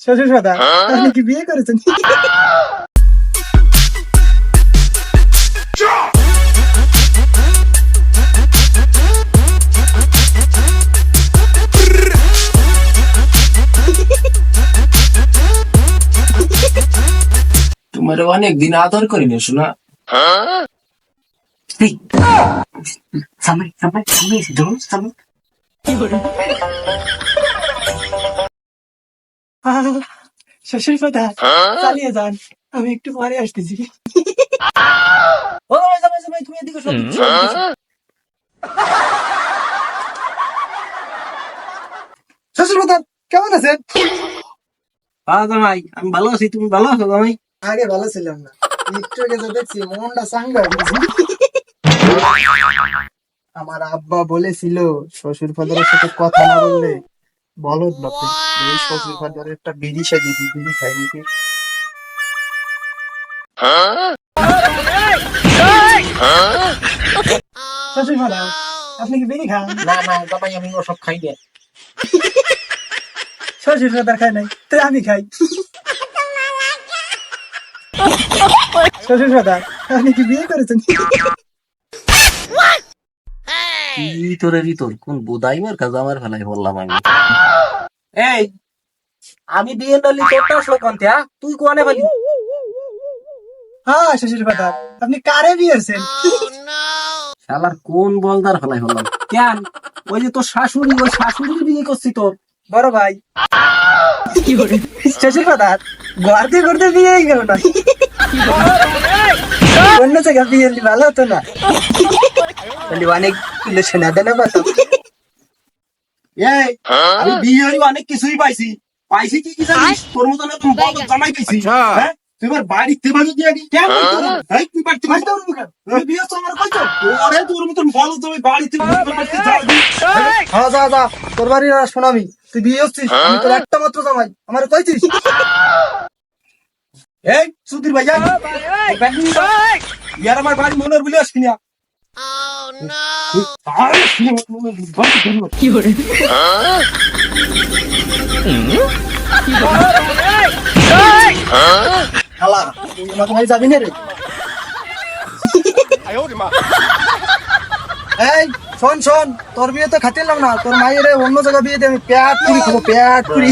শ্বশুর কথা আপনি কি বিয়ে করেছেন? তোমার অনেক দিন আদর করি না শোনা। সামনে সামনে সামনে এসে ধরুন সামনে। শ্বশুর কথা চালিয়ে যান, আমি একটু পরে আসতেছি। ও জামাই জামাই তুমি এদিকে এসো, এদিকে এসো। শ্বশুর কথা কেমন আছেন? হ্যাঁ জামাই আমি ভালো আছি, তুমি ভালো আছো জামাই? আগে ভালো ছিলাম না, একটু আগে যা দেখছি মনটা চাঙ্গা হয়ে গেছে। আমার আব্বা বলেছিল শ্বশুর ফাদারের সাথে কথা না বললে বলদ বাপে। এই শ্বশুর ফাদারের একটা বিড়ি সাজিয়ে দিই, বিড়ি খাই নাকি। শ্বশুর ফাদার আপনি কি বিড়ি খান? না না জামাই আমি ওসব খাই না। শ্বশুর ফাদার খায় নাই তো আমি খাই। শ্বশুর ফাদার আপনি কি বিয়ে করেছেন? ভিতরে ভিতর কোন বোধাইমার কাজ আমার ফেলাই বললাম আমি। এই আমি বিয়ে নলি তোরটা আসলো কোনতে? তুই কোনে বলি? হ্যাঁ শ্বশুর ফাদার আপনি কারে বিয়েছেন? শালার কোন বলদার ফেলাই বললাম কেন? ওই যে তোর শাশুড়ি, ওই শাশুড়ি বিয়ে করছি তোর বড় ভাই। শ্বশুর ফাদার ঘরতে ঘুরতে বিয়ে গেল না, অন্য জায়গায় বিয়ে হলে ভালো হতো না? বলি অনেক সেনা দেনা পাতাম। এই আমি বিয়ে হই অনেক কিছুই পাইছি। পাইছি কি কি জানিস? তোর মতো না তুমি বলদ জামাই পাইছি। হ্যাঁ তুই এবার বাড়িতে বাজু দিয়ে দি কেন? এই তুই বাড়িতে বাড়িতে তুই বিয়ে তো আমার কইছো ওরে তোর মতো বলদ জামাই বাড়িতে বাড়িতে যাবি। হ্যাঁ যা যা, তোর বাড়ির আর শোনাবি, তুই বিয়ে হচ্ছিস, আমি তোর একটা মাত্র জামাই, আমার কইছিস? এই সুধীর ভাইয়া ইয়ার আমার বাড়ি মনের বলে আসবি না। শালা তুই আমাকে বাড়ি যাবি না রে? এই শোন শোন, তোর বিয়ে তো খাতিলাম না, তোর মায়ের অন্য জায়গায় বিয়ে দিয়ে আমি পেট পুরি খাবো, পেট পুরি।